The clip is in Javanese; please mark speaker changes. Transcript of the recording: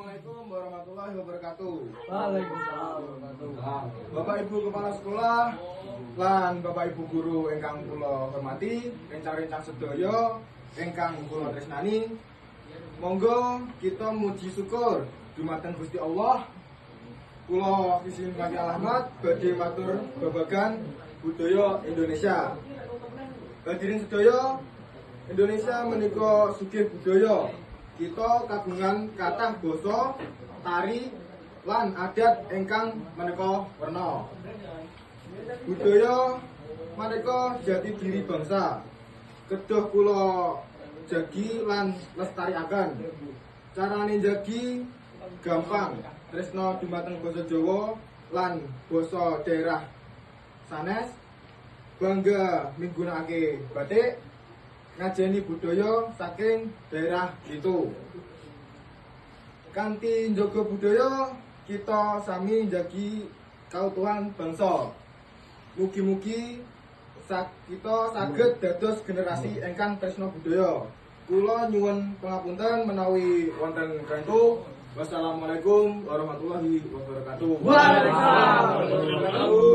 Speaker 1: Assalamualaikum warahmatullahi wabarakatuh.
Speaker 2: Waalaikumsalam warahmatullahi wabarakatuh.
Speaker 1: Bapak Ibu Kepala Sekolah lan Bapak Ibu Guru ingkang kula hormati, rencang-rencang sedaya ingkang kula tresnani. Monggo kita muji syukur dumateng Gusti Allah. Kula izin kanthi alamat badhe matur babagan budaya Indonesia. Hadirin sedaya, Indonesia menika sugih budaya. Kita kagungan kathah basa, tari, lan adat ingkang maneka werna. Budaya maneka jati diri bangsa. Kedah kula jagi lan lestariaken. Carane jagi gampang, tresna dumateng basa Jawa lan basa daerah sanes. Bangga minggunakake batik, ngajeni budaya saking daerah itu. Kanthi njaga budaya, kita sami njagi kautuhan bangsa. Mugi-mugi kita saged dados generasi ingkang tresna budaya. Kula nyuwun pangapunten menawi wonten kranto. Wassalamualaikum warahmatullahi wabarakatuh.
Speaker 2: Waalaikumsalam warahmatullahi wabarakatuh.